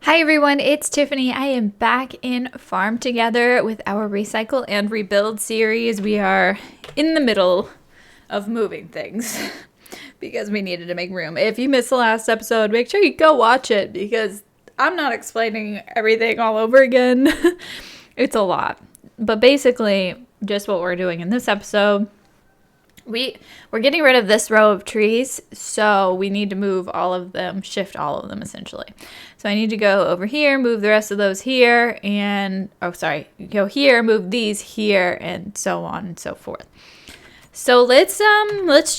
Hi everyone, it's Tiffany. I am back in Farm Together with our Recycle and Rebuild series. We are in the middle of moving things because we needed to make room. If you missed the last episode, make sure you go watch it because I'm not explaining everything all over again. It's a lot. But basically, just what we're doing in this episode, we're getting rid of this row of trees, so we need to move all of them, shift all of them essentially. So I need to go over here, move the rest of those here, and go here, move these here, and so on and so forth. So let's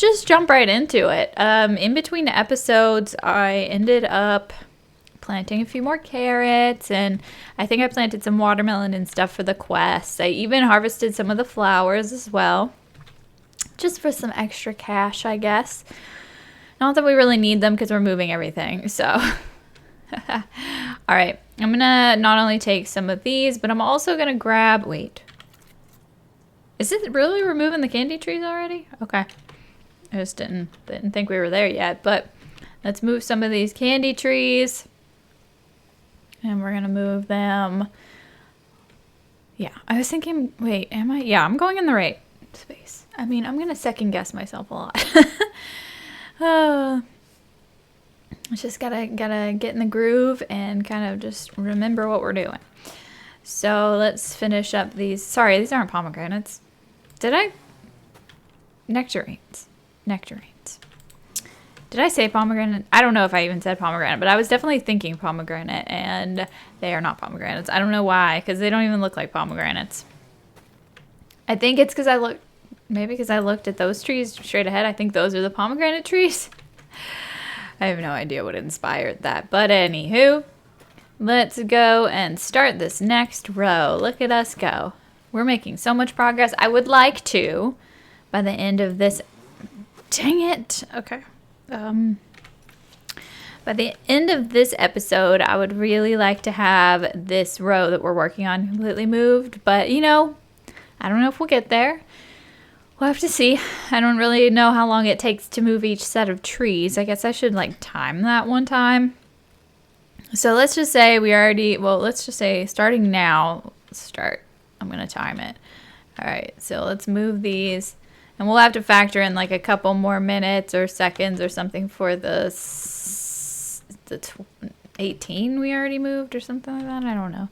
just jump right into it. In between episodes, I ended up planting a few more carrots, and I think I planted some watermelon and stuff for the quest. I even harvested some of the flowers as well, just for some extra cash, I guess. Not that we really need them because we're moving everything, so. Alright, I'm gonna not only take some of these, but I'm also gonna grab, wait. Is it really removing the candy trees already? Okay. I just didn't think we were there yet, but let's move some of these candy trees. And we're gonna move them. Yeah, I was thinking, wait, am I? Yeah, I'm going in the right space. I mean, I'm gonna second guess myself a lot. Just gotta get in the groove and kind of just remember what we're doing. So let's finish up these. Sorry, these aren't pomegranates. Did I? Nectarines. Did I say pomegranate? I don't know if I even said pomegranate, but I was definitely thinking pomegranate, and they are not pomegranates. I don't know why, because they don't even look like pomegranates. I think it's because maybe because I looked at those trees straight ahead. I think those are the pomegranate trees. I have no idea what inspired that. But anywho, let's go and start this next row. Look at us go. We're making so much progress. I would like to, by the end of this... Dang it. Okay. By the end of this episode, I would really like to have this row that we're working on completely moved. But, you know, I don't know if we'll get there. We'll have to see. I don't really know how long it takes to move each set of trees. I guess I should like time that one time. So let's just say let's just say starting now, I'm going to time it. All right, so let's move these. And we'll have to factor in like a couple more minutes or seconds or something for the 18 we already moved or something like that. I don't know.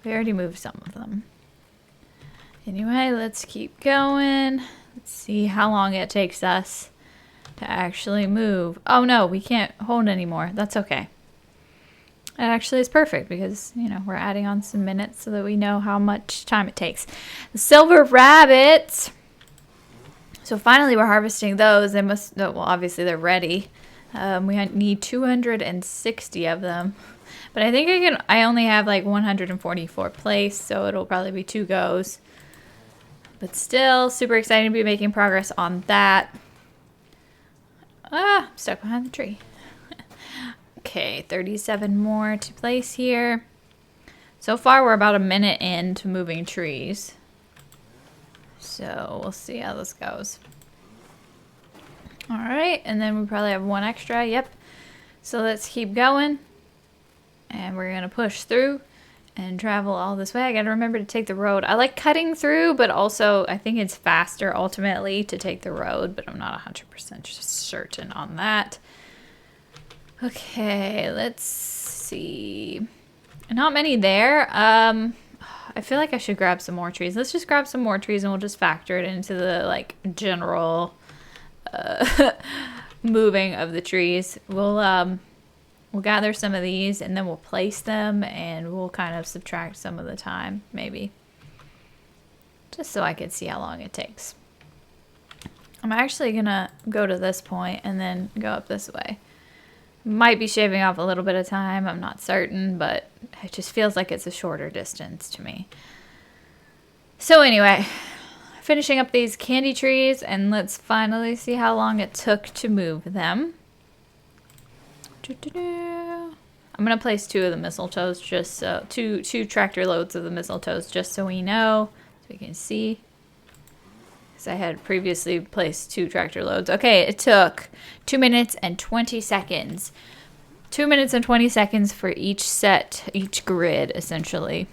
We already moved some of them. Anyway, let's keep going. Let's see how long it takes us to actually move. Oh no, we can't hold anymore. That's okay. It actually is perfect because, you know, we're adding on some minutes so that we know how much time it takes. The silver rabbits. So finally we're harvesting those. Well, obviously they're ready. We need 260 of them. But I think I only have like 144 placed, so it'll probably be 2 goes. But still, super excited to be making progress on that. Ah, stuck behind the tree. Okay, 37 more to place here. So far, we're about a minute into moving trees. So we'll see how this goes. All right, and then we probably have 1 extra. Yep. So let's keep going. And we're going to push through and travel all this way. I gotta remember to take the road. I like cutting through, but also I think it's faster ultimately to take the road, but I'm not 100% certain on that. Okay, let's see. Not many there. I feel like I should grab some more trees. Let's just grab some more trees and we'll just factor it into the like general moving of the trees. We'll gather some of these and then we'll place them and we'll kind of subtract some of the time, maybe. Just so I can see how long it takes. I'm actually gonna go to this point and then go up this way. Might be shaving off a little bit of time, I'm not certain, but it just feels like it's a shorter distance to me. So anyway, finishing up these candy trees and let's finally see how long it took to move them. I'm gonna place 2 of the mistletoes, just so two tractor loads of the mistletoes, just so we know, so we can see. Because I had previously placed 2 tractor loads. Okay, it took 2 minutes and 20 seconds 2 minutes and 20 seconds for each set, each grid, essentially.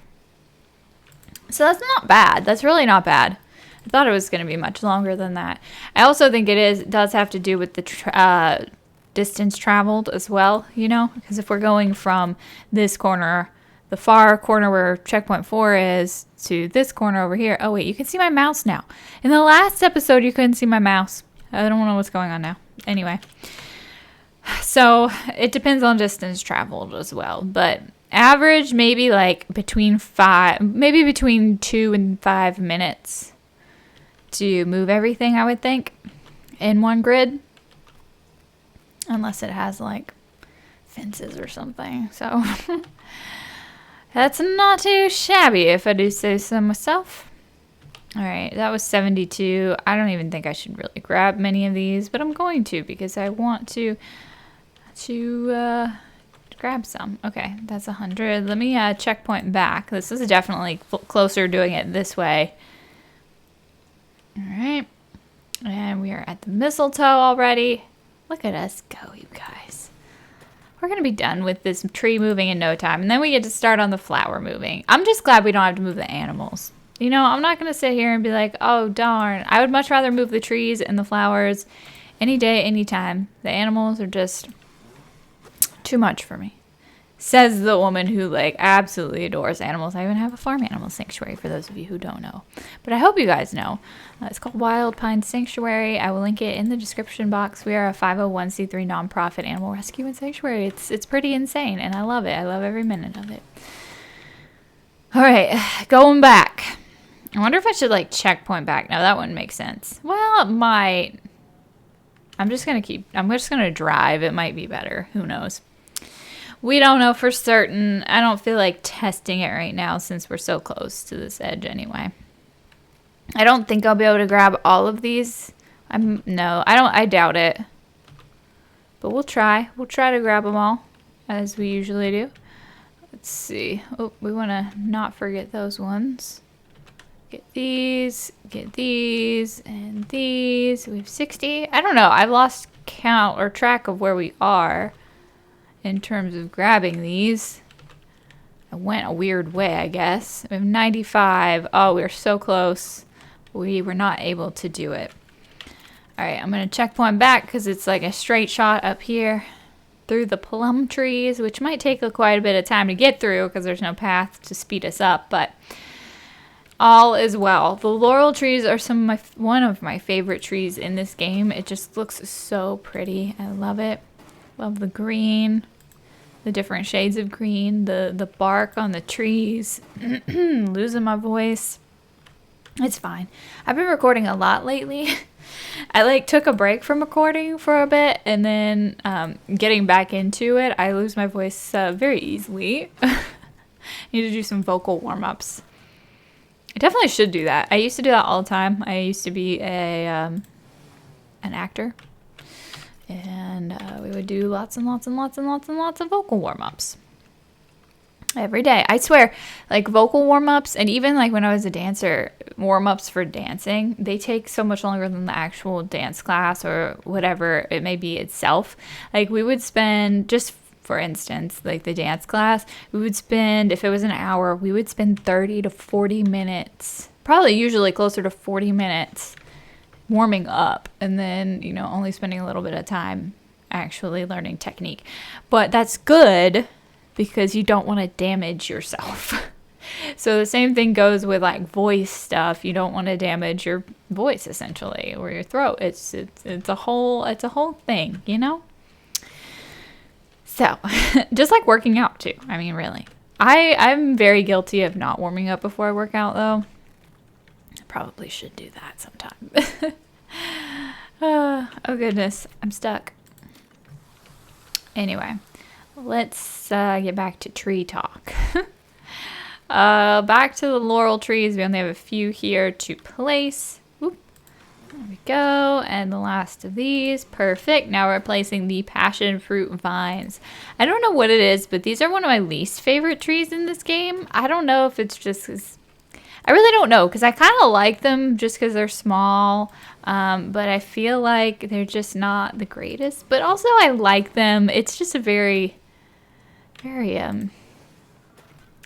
So that's not bad. That's really not bad. I thought it was going to be much longer than that. I also think it does have to do with the distance traveled as well, you know? Because if we're going from this corner, the far corner where checkpoint 4 is, to this corner over here. Oh, wait, you can see my mouse now. In the last episode, you couldn't see my mouse. I don't know what's going on now. Anyway. So it depends on distance traveled as well. But average, maybe like between 2 and 5 minutes to move everything, I would think, in one grid. Unless it has like fences or something. So that's not too shabby if I do say so myself. All right, that was 72. I don't even think I should really grab many of these, but I'm going to because I want to grab some. Okay, that's 100. Let me checkpoint back. This is definitely closer doing it this way. All right, and we are at the mistletoe already. Look at us go, you guys. We're going to be done with this tree moving in no time, and then we get to start on the flower moving. I'm just glad we don't have to move the animals. You know, I'm not going to sit here and be like, oh, darn. I would much rather move the trees and the flowers any day, anytime. The animals are just too much for me. Says the woman who, like, absolutely adores animals. I even have a farm animal sanctuary for those of you who don't know. But I hope you guys know. It's called Wild Pine Sanctuary. I will link it in the description box. We are a 501c3 nonprofit animal rescue and sanctuary. It's pretty insane, and I love it. I love every minute of it. All right, going back. I wonder if I should, like, checkpoint back. No, that wouldn't make sense. Well, it might. I'm just going to drive. It might be better. Who knows? We don't know for certain. I don't feel like testing it right now since we're so close to this edge anyway. I don't think I'll be able to grab all of these. I doubt it. But we'll try. We'll try to grab them all, as we usually do. Let's see. Oh, we want to not forget those ones. Get these, and these. We have 60. I don't know. I've lost count or track of where we are in terms of grabbing these. I went a weird way, I guess. We have 95. Oh, we're so close. We were not able to do it. All right, I'm going to checkpoint back because it's like a straight shot up here through the plum trees, which might take quite a bit of time to get through because there's no path to speed us up, but all is well. The laurel trees are one of my favorite trees in this game. It just looks so pretty. I love it. Love the green, the different shades of green, the bark on the trees. Losing my voice. It's fine. I've been recording a lot lately. I took a break from recording for a bit, and then getting back into it, I lose my voice very easily. Need to do some vocal warm-ups. I definitely should do that. I used to do that all the time. I used to be an actor, and we would do lots and lots and lots and lots and lots of vocal warm-ups every day. I swear, like vocal warm-ups, and even like when I was a dancer, warm-ups for dancing, they take so much longer than the actual dance class or whatever it may be itself. Like we would spend, just for instance, like the dance class, we would spend, if it was an hour, we would spend 30 to 40 minutes, probably usually closer to 40 minutes warming up, and then, you know, only spending a little bit of time actually learning technique. But that's good because you don't want to damage yourself. So the same thing goes with like voice stuff. You don't want to damage your voice essentially, or your throat. It's a whole thing, you know? So, just like working out too. I mean, really. I'm very guilty of not warming up before I work out though. I probably should do that sometime. Oh goodness, I'm stuck. Anyway, let's get back to tree talk. Back to the laurel trees. We only have a few here to place. Whoop. There we go. And the last of these. Perfect. Now we're placing the passion fruit vines. I don't know what it is, but these are one of my least favorite trees in this game. I don't know if it's just because... I really don't know, because I kind of like them just because they're small, but I feel like they're just not the greatest. But also I like them. It's just a very very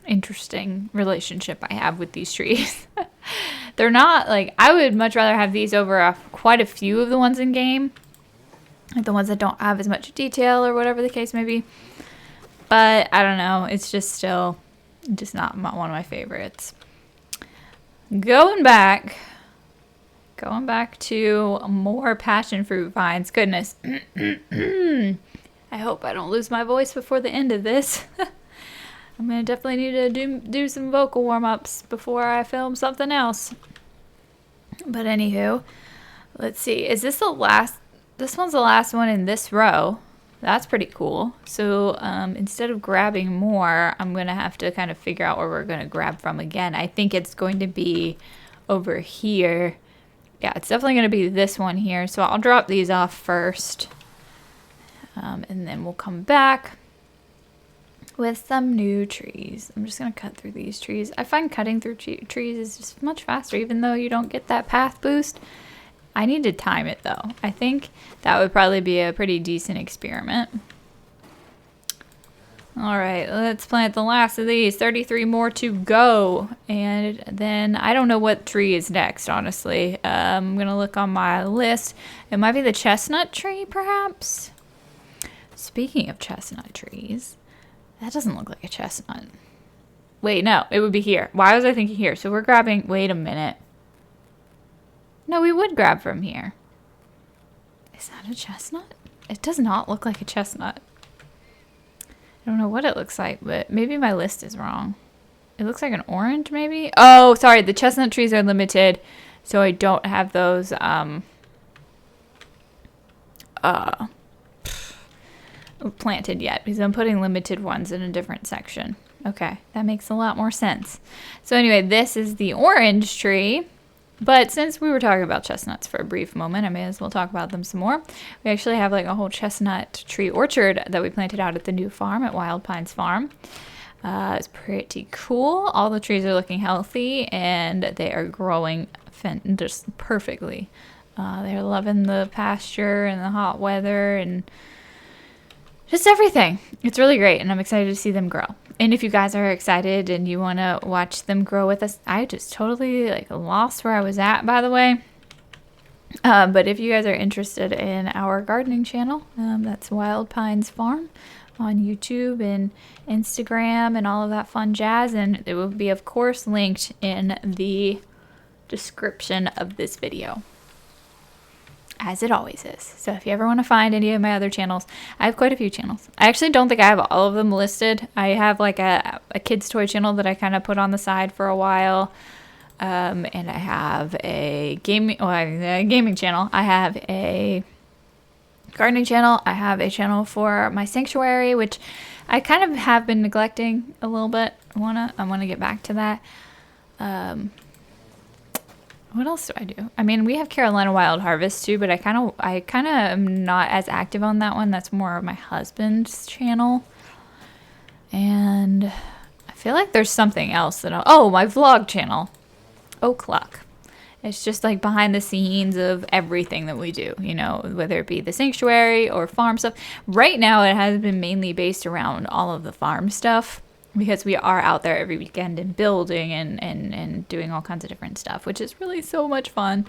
interesting relationship I have with these trees. They're not like, I would much rather have these over quite a few of the ones in game, like the ones that don't have as much detail or whatever the case may be. But I don't know, it's just still just not one of my favorites. Going back to more passion fruit vines. Goodness. I hope I don't lose my voice before the end of this. I'm going to definitely need to do some vocal warm-ups before I film something else. But anywho, let's see. Is this the last? This one's the last one in this row. That's pretty cool. So instead of grabbing more, I'm going to have to kind of figure out where we're going to grab from again. I think it's going to be over here. Yeah, it's definitely going to be this one here. So I'll drop these off first. And then we'll come back with some new trees. I'm just going to cut through these trees. I find cutting through trees is just much faster, even though you don't get that path boost. I need to time it though. I think that would probably be a pretty decent experiment. All right, let's plant the last of these. 33 more to go. And then I don't know what tree is next, honestly. I'm going to look on my list. It might be the chestnut tree, perhaps. Speaking of chestnut trees, that doesn't look like a chestnut. Wait, no, it would be here. Why was I thinking here? So we're grabbing, wait a minute. No, we would grab from here. Is that a chestnut? It does not look like a chestnut. I don't know what it looks like, but maybe my list is wrong. It looks like an orange, maybe? Oh, sorry, the chestnut trees are limited, so I don't have those, planted yet, because I'm putting limited ones in a different section. Okay, that makes a lot more sense. So anyway, this is the orange tree. But since we were talking about chestnuts for a brief moment, I may as well talk about them some more. We actually have like a whole chestnut tree orchard that we planted out at the new farm at Wild Pines Farm. It's pretty cool. All the trees are looking healthy and they are growing just perfectly. They're loving the pasture and the hot weather and just everything. It's really great and I'm excited to see them grow. And if you guys are excited and you want to watch them grow with us, I just totally like lost where I was at, by the way. But if you guys are interested in our gardening channel, that's Wild Pines Farm on YouTube and Instagram and all of that fun jazz. And it will be, of course, linked in the description of this video, as it always is. So if you ever want to find any of my other channels, I have quite a few channels. I actually don't think I have all of them listed. I have like a kids toy channel that I kind of put on the side for a while. And I have a gaming channel. I have a gardening channel. I have a channel for my sanctuary, which I kind of have been neglecting a little bit. I wanna get back to that. What else do I do? I mean, we have Carolina Wild Harvest too, but I kind of am not as active on that one. That's more of my husband's channel. And I feel like there's something else that my vlog channel, Ohcluck. It's just like behind the scenes of everything that we do, you know, whether it be the sanctuary or farm stuff. Right now, it has been mainly based around all of the farm stuff, because we are out there every weekend and building and doing all kinds of different stuff, which is really so much fun.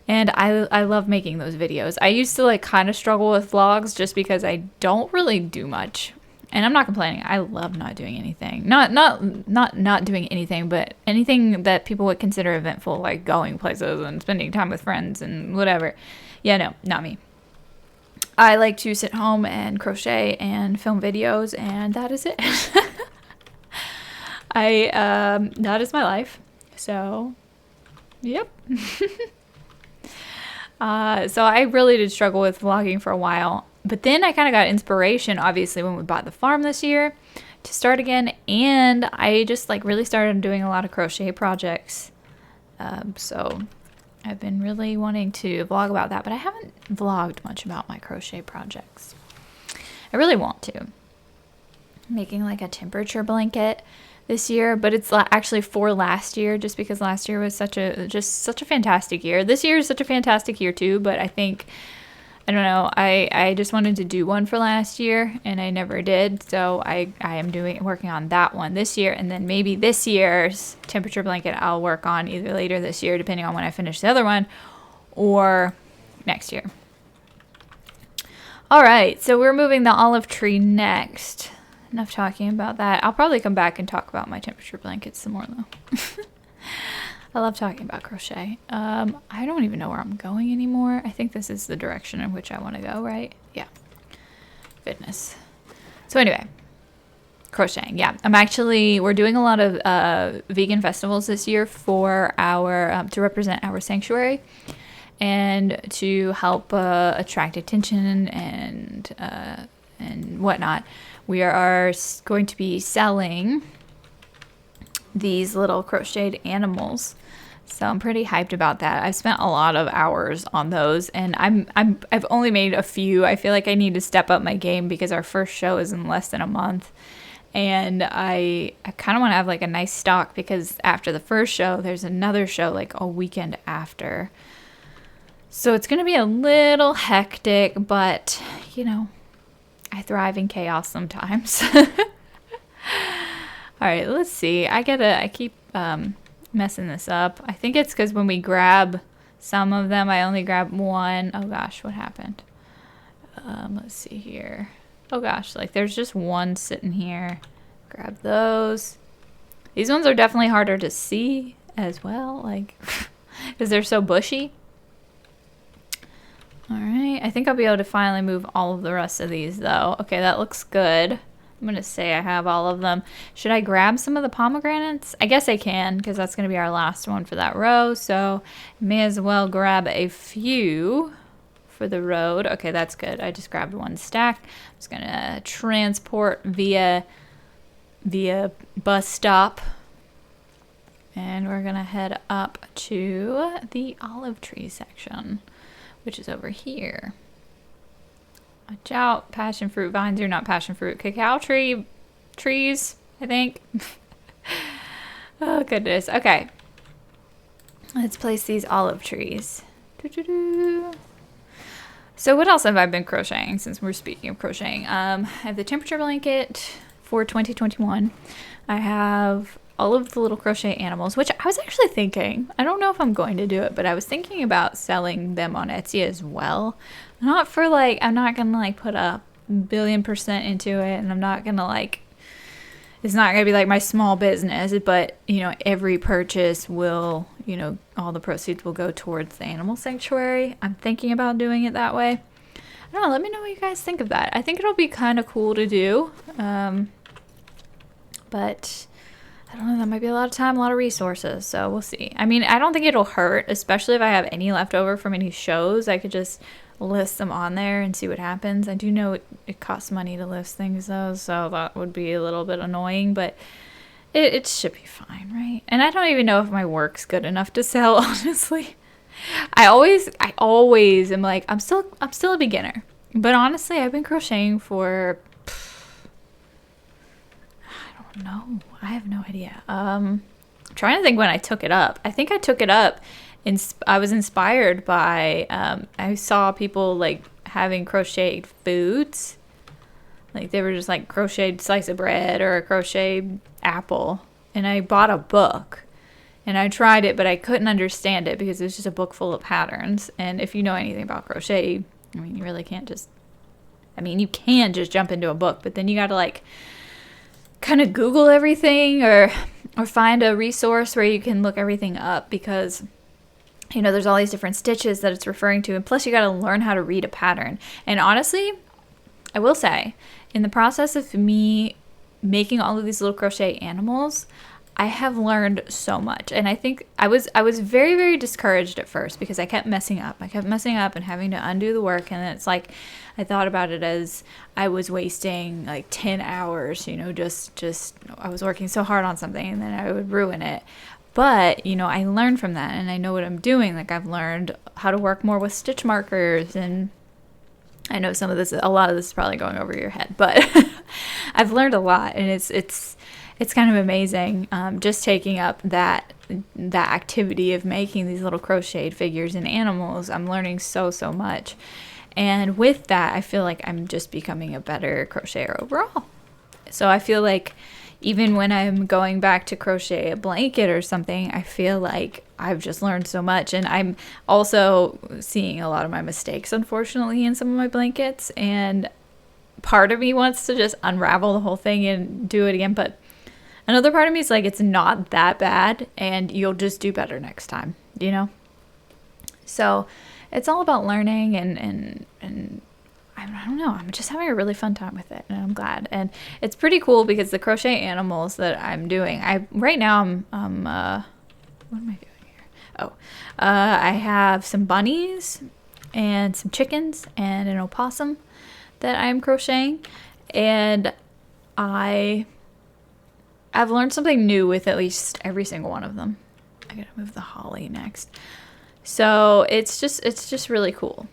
And I love making those videos. I used to like kind of struggle with vlogs just because I don't really do much. And I'm not complaining. I love not doing anything. Not doing anything, but anything that people would consider eventful, like going places and spending time with friends and whatever. Yeah, no, not me. I like to sit home and crochet and film videos, and that is it. That is my life. So, yep. So I really did struggle with vlogging for a while, but then I kind of got inspiration, obviously, when we bought the farm this year to start again, and I just like really started doing a lot of crochet projects. So I've been really wanting to vlog about that, but I haven't vlogged much about my crochet projects. I really want to. I'm making like a temperature blanket this year, but it's actually for last year, just because last year was such a fantastic year. This year is such a fantastic year too, but I think I don't know. I just wanted to do one for last year and I never did. So I am working on that one this year, and then maybe this year's temperature blanket I'll work on either later this year, depending on when I finish the other one, or next year. All right, so we're moving the olive tree next. Enough talking about that. I'll probably come back and talk about my temperature blankets some more though. I love talking about crochet. I don't even know where I'm going anymore. I think this is the direction in which I want to go, right? Yeah. Goodness. So anyway, crocheting. Yeah, we're doing a lot of vegan festivals this year for our, to represent our sanctuary and to help attract attention and whatnot. We are going to be selling these little crocheted animals, so I'm pretty hyped about that. I've spent a lot of hours on those, and I've only made a few. I feel like I need to step up my game because our first show is in less than a month, and I kind of want to have like a nice stock, because after the first show there's another show like a weekend after, so it's gonna be a little hectic, but you know, I thrive in chaos sometimes. All right, let's see. I keep messing this up. I think it's because when we grab some of them, I only grab one. Oh gosh, what happened? Let's see here. Oh gosh, like there's just one sitting here. Grab those. These ones are definitely harder to see as well, like, because they're so bushy. All right, I think I'll be able to finally move all of the rest of these though. Okay, that looks good. I'm going to say I have all of them. Should I grab some of the pomegranates? I guess I can, because that's going to be our last one for that row. So may as well grab a few for the road. Okay, that's good. I just grabbed one stack. I'm just going to transport via bus stop. And we're going to head up to the olive tree section, which is over here. Watch out, passion fruit vines are not passion fruit. Cacao trees, I think. Oh, goodness. Okay. Let's place these olive trees. Doo-doo-doo. So what else have I been crocheting since we're speaking of crocheting? I have the temperature blanket for 2021. I have all of the little crochet animals, which I was actually thinking, I don't know if I'm going to do it, but I was thinking about selling them on Etsy as well. Not for like, I'm not going to like put a billion% into it, and I'm not going to like, it's not going to be like my small business, but you know, every purchase will, you know, all the proceeds will go towards the animal sanctuary. I'm thinking about doing it that way. I don't know, let me know what you guys think of that. I think it'll be kind of cool to do. But I don't know, that might be a lot of time, a lot of resources, so we'll see. I mean, I don't think it'll hurt, especially if I have any left over from any shows. I could just list them on there and see what happens. I do know it costs money to list things though, so that would be a little bit annoying, but it should be fine, right? And I don't even know if my work's good enough to sell, honestly. I always am like, I'm still a beginner. But honestly, I've been crocheting for, I don't know. I have no idea. I'm trying to think when I took it up. I think I took it up I was inspired by, I saw people like having crocheted foods. Like they were just like crocheted slice of bread or a crocheted apple. And I bought a book and I tried it, but I couldn't understand it because it was just a book full of patterns. And if you know anything about crochet, I mean, you really can't just, I mean, you can just jump into a book, but then you got to like kind of Google everything or find a resource where you can look everything up, because you know, there's all these different stitches that it's referring to. And plus you got to learn how to read a pattern. And honestly, I will say, in the process of me making all of these little crochet animals, I have learned so much. And I think I was very, very discouraged at first because I kept messing up. I kept messing up and having to undo the work. And it's like, I thought about it as I was wasting like 10 hours, you know, just I was working so hard on something and then I would ruin it. But, you know, I learned from that and I know what I'm doing. Like I've learned how to work more with stitch markers, and I know a lot of this is probably going over your head, but I've learned a lot, and it's kind of amazing. Just taking up that activity of making these little crocheted figures and animals, I'm learning so much. And with that, I feel like I'm just becoming a better crocheter overall. So I feel like even when I'm going back to crochet a blanket or something, I feel like I've just learned so much. And I'm also seeing a lot of my mistakes, unfortunately, in some of my blankets. And part of me wants to just unravel the whole thing and do it again. But another part of me is like, it's not that bad and you'll just do better next time, you know? So it's all about learning and I don't know. I'm just having a really fun time with it, and I'm glad. And it's pretty cool because the crochet animals that I'm doing, right now I'm what am I doing here? Oh, I have some bunnies and some chickens and an opossum that I'm crocheting, and I've learned something new with at least every single one of them. I gotta move the holly next. So it's just really cool.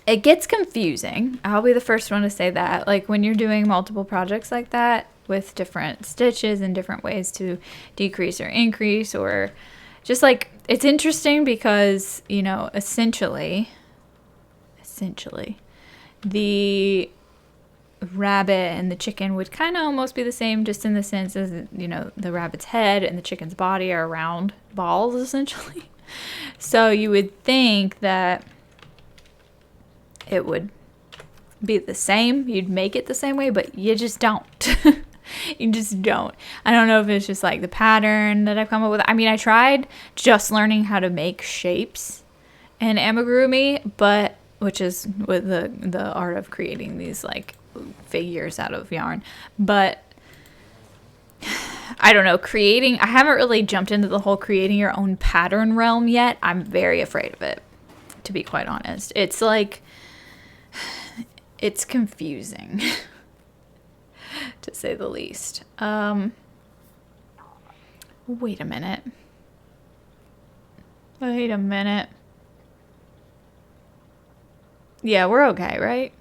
It gets confusing. I'll be the first one to say that. Like when you're doing multiple projects like that with different stitches and different ways to decrease or increase, or just like, it's interesting because, you know, essentially the rabbit and the chicken would kind of almost be the same, just in the sense as, you know, the rabbit's head and the chicken's body are round balls essentially. So you would think that it would be the same. You'd make it the same way, but you just don't. You just don't. I don't know if it's just like the pattern that I've come up with. I mean, I tried just learning how to make shapes in amigurumi, but which is with the art of creating these like figures out of yarn. But I don't know, I haven't really jumped into the whole creating your own pattern realm yet. I'm very afraid of it, to be quite honest. It's like, it's confusing, to say the least. Wait a minute. Yeah, we're okay, right?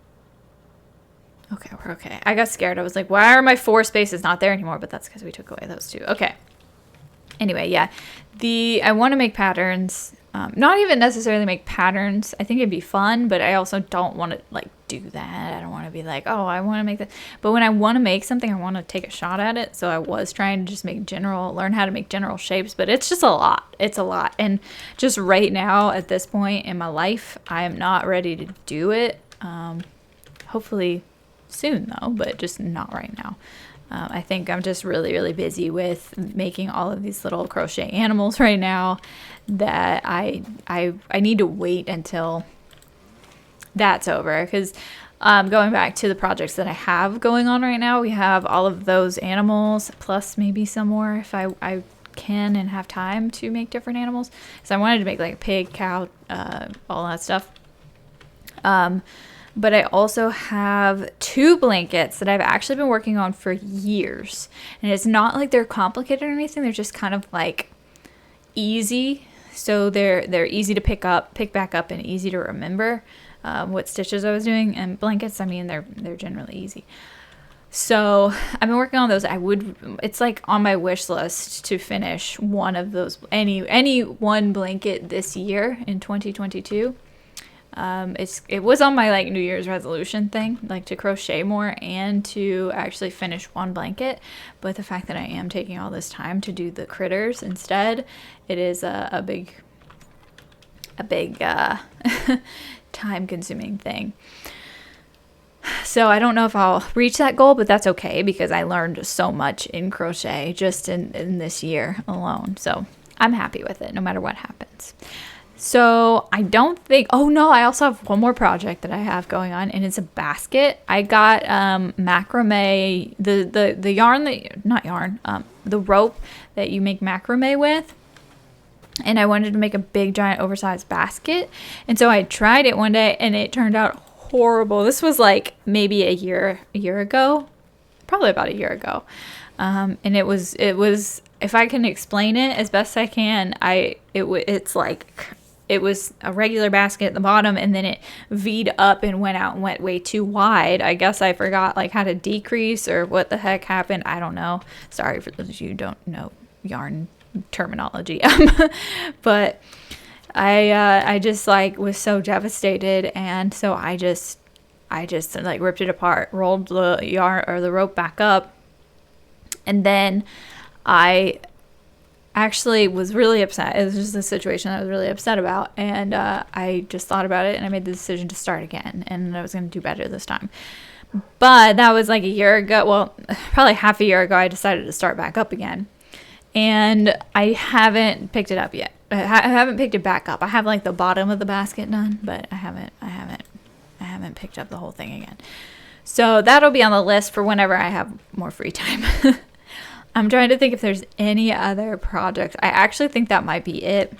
Okay, we're okay. I got scared. I was like, why are my 4 spaces not there anymore? But that's because we took away those 2. Okay. Anyway, yeah. I want to make patterns. Not even necessarily make patterns. I think it'd be fun, but I also don't want to like do that. I don't want to be like, oh, I want to make that. But when I want to make something, I want to take a shot at it. So I was trying to just learn how to make general shapes, but it's just a lot. It's a lot. And just right now at this point in my life, I am not ready to do it. Hopefully soon though, but just not right now. I think I'm just really, really busy with making all of these little crochet animals right now that I need to wait until that's over. Because going back to the projects that I have going on right now, we have all of those animals plus maybe some more if I can and have time to make different animals. So I wanted to make like a pig, cow, all that stuff. But I also have 2 blankets that I've actually been working on for years. And it's not like they're complicated or anything. They're just kind of like easy. So they're easy to pick back up, and easy to remember what stitches I was doing. And blankets, I mean, they're generally easy. So I've been working on those. It's like on my wish list to finish one of those, any one blanket this year in 2022. It was on my like New Year's resolution thing, like to crochet more and to actually finish one blanket. But the fact that I am taking all this time to do the critters instead, it is a big time consuming thing. So I don't know if I'll reach that goal, but that's okay because I learned so much in crochet just in this year alone. So I'm happy with it no matter what happens. So I don't think, oh no, I also have one more project that I have going on, and it's a basket. I got macrame, the yarn the rope that you make macrame with. And I wanted to make a big giant oversized basket. And so I tried it one day and it turned out horrible. This was like maybe a year ago, probably about a year ago. And it was, if I can explain it as best I can, it was a regular basket at the bottom, and then it V'd up and went out and went way too wide. I guess I forgot like how to decrease or what the heck happened. I don't know. Sorry for those of you who don't know yarn terminology. But I just like was so devastated, and so I just like ripped it apart, rolled the yarn or the rope back up, and then I actually was really upset. It was just a situation I was really upset about, and I just thought about it, and I made the decision to start again, and I was going to do better this time. But that was like a year ago. Well, probably half a year ago, I decided to start back up again, and I haven't picked it up yet. I haven't picked it back up. I have like the bottom of the basket done, but I haven't picked up the whole thing again. So that'll be on the list for whenever I have more free time. I'm trying to think if there's any other project. I actually think that might be it.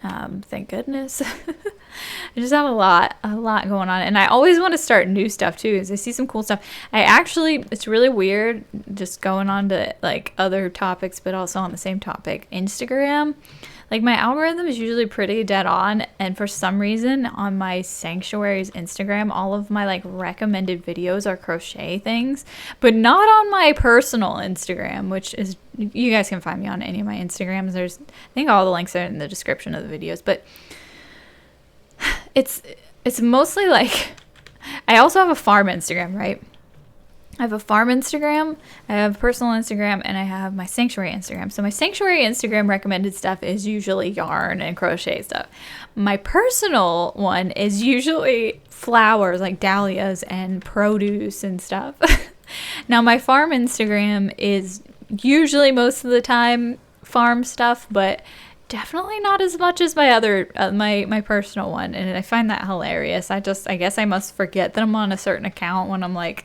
Thank goodness. I just have a lot going on, and I always want to start new stuff too, because I see some cool stuff. It's really weird just going on to like other topics, but also on the same topic. Instagram, like my algorithm is usually pretty dead on, and for some reason on my Sanctuary's Instagram, all of my like recommended videos are crochet things, but not on my personal Instagram, which is, you guys can find me on any of my Instagrams. I think all the links are in the description of the videos, but it's mostly like, I also have a farm Instagram, right? I have a farm Instagram, I have a personal Instagram, and I have my Sanctuary Instagram. So my Sanctuary Instagram recommended stuff is usually yarn and crochet stuff. My personal one is usually flowers like dahlias and produce and stuff. Now my farm Instagram is usually most of the time farm stuff, but definitely not as much as my other my personal one, and I find that hilarious. I guess I must forget that I'm on a certain account when I'm like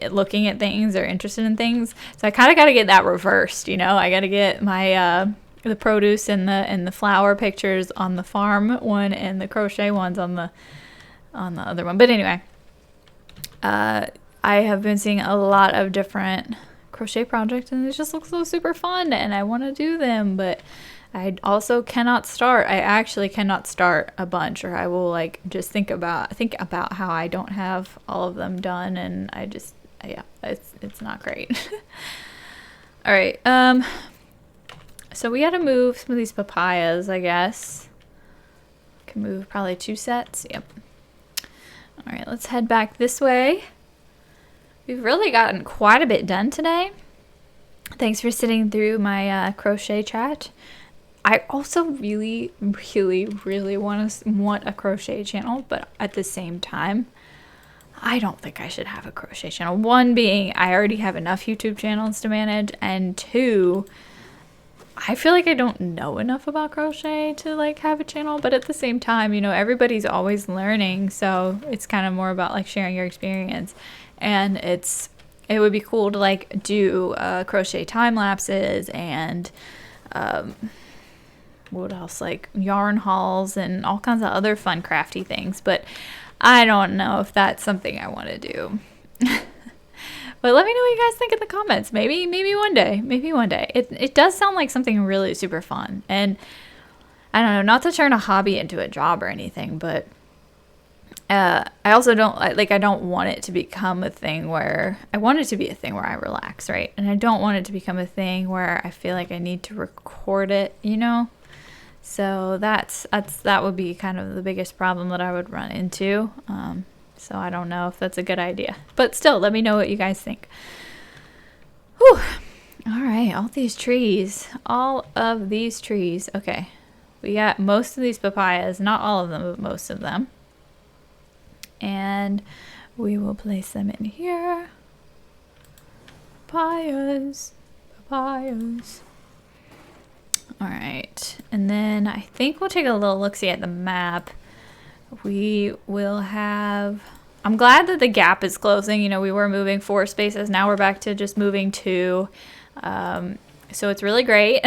looking at things or interested in things. So I kind of got to get that reversed, you know. I got to get my the produce and the flower pictures on the farm one and the crochet ones on the other one. But anyway, I have been seeing a lot of different crochet projects, and it just looks so super fun, and I want to do them, but I also cannot start. I actually cannot start a bunch, or I will like just think about how I don't have all of them done, and I just, yeah, it's not great. All right, so we got to move some of these papayas, I guess. Can move probably 2 sets. Yep. All right, let's head back this way. We've really gotten quite a bit done today. Thanks for sitting through my crochet chat. I also really, really, really want a crochet channel, but at the same time, I don't think I should have a crochet channel. One being, I already have enough YouTube channels to manage, and 2, I feel like I don't know enough about crochet to like have a channel, but at the same time, you know, everybody's always learning, so it's kind of more about like sharing your experience, and it would be cool to like do crochet time lapses and what else, like yarn hauls and all kinds of other fun crafty things, but I don't know if that's something I want to do. But let me know what you guys think in the comments. Maybe one day. It does sound like something really super fun, and I don't know, not to turn a hobby into a job or anything, but I also don't like, I don't want it to become a thing where, I want it to be a thing where I relax, right? And I don't want it to become a thing where I feel like I need to record it, you know? So that would be kind of the biggest problem that I would run into. So I don't know if that's a good idea, but still, let me know what you guys think. Whew. All right, all of these trees. Okay, we got most of these papayas, not all of them, but most of them. And we will place them in here. Papayas. All right, and then I think we'll take a little look-see at the map. We will have, I'm glad that the gap is closing. You know, we were moving 4 spaces. Now we're back to just moving 2. So it's really great.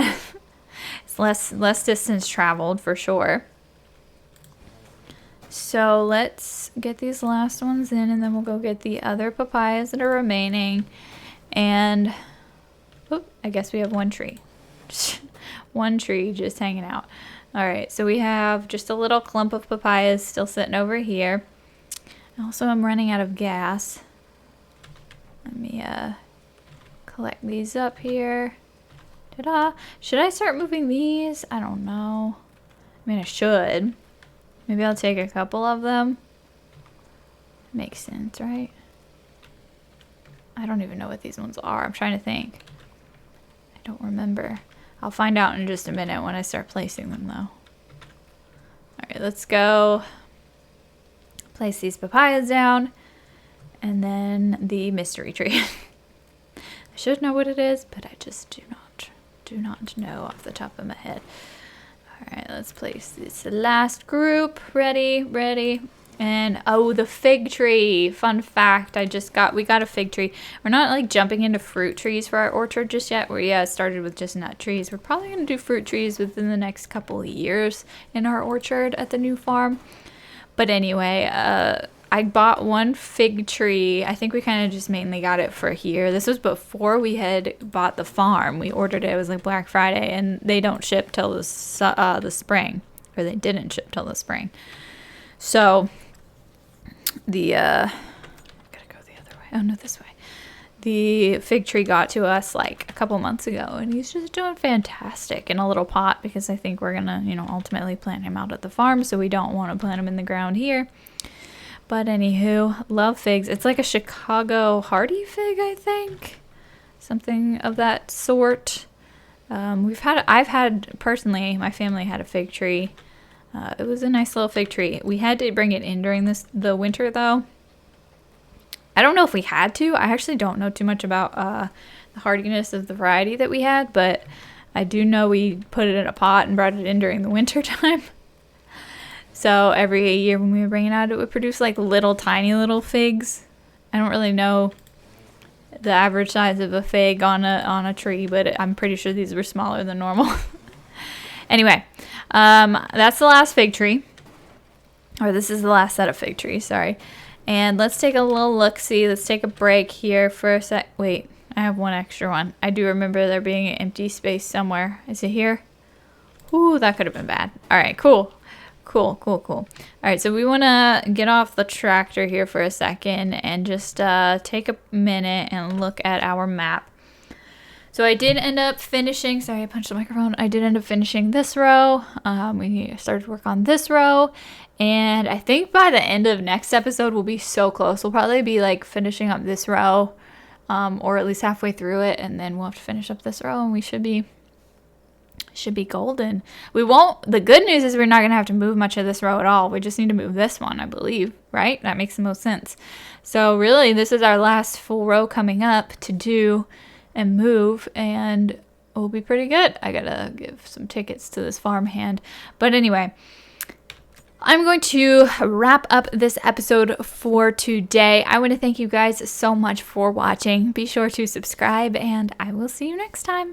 It's less distance traveled for sure. So let's get these last ones in, and then we'll go get the other papayas that are remaining. And I guess we have 1 tree. One tree just hanging out. All right, so we have just a little clump of papayas still sitting over here. Also, I'm running out of gas. Let me collect these up here. Ta-da! Should I start moving these? I don't know. I mean, I should. Maybe I'll take a couple of them. Makes sense, right? I don't even know what these ones are. I'm trying to think. I don't remember. I'll find out in just a minute when I start placing them, though. Alright, let's go place these papayas down. And then the mystery tree. I should know what it is, but I just do not know off the top of my head. Alright, let's place this last group. Ready. And oh, the fig tree. Fun fact, we got a fig tree. We're not like jumping into fruit trees for our orchard just yet. We started with just nut trees. We're probably going to do fruit trees within the next couple of years in our orchard at the new farm. But anyway, I bought one fig tree. I think we kind of just mainly got it for here. This was before we had bought the farm. We ordered it. It was like Black Friday, and they don't ship till the spring. Or they didn't ship till the spring. So, gotta go the other way. Oh, no, this way. The fig tree got to us like a couple months ago, and he's just doing fantastic in a little pot because I think we're gonna, ultimately plant him out at the farm, so we don't want to plant him in the ground here. But anywho, love figs. It's like a Chicago hardy fig, I think. Something of that sort. I've had, personally, my family had a fig tree. It was a nice little fig tree. We had to bring it in during the winter, though. I don't know if we had to. I actually don't know too much about the hardiness of the variety that we had, but I do know we put it in a pot and brought it in during the winter time. So every year when we would bring it out, it would produce like tiny little figs. I don't really know the average size of a fig on a tree, but I'm pretty sure these were smaller than normal. Anyway, that's the last fig tree. Or this is the last set of fig trees, sorry. And let's take a little look-see. Let's take a break here for a sec. Wait, I have one extra one. I do remember there being an empty space somewhere. Is it here? Ooh, that could have been bad. All right, cool. Cool. All right, so we want to get off the tractor here for a second and just take a minute and look at our map. So I did end up finishing, sorry, I punched the microphone. I did end up finishing this row. We started work on this row. And I think by the end of next episode, we'll be so close. We'll probably be like finishing up this row, or at least halfway through it. And then we'll have to finish up this row and we should be golden. The good news is we're not going to have to move much of this row at all. We just need to move this one, I believe, right? That makes the most sense. So really, this is our last full row coming up to do and move, and we'll be pretty good. I gotta give some tickets to this farmhand. But anyway, I'm going to wrap up this episode for today. I want to thank you guys so much for watching. Be sure to subscribe, and I will see you next time.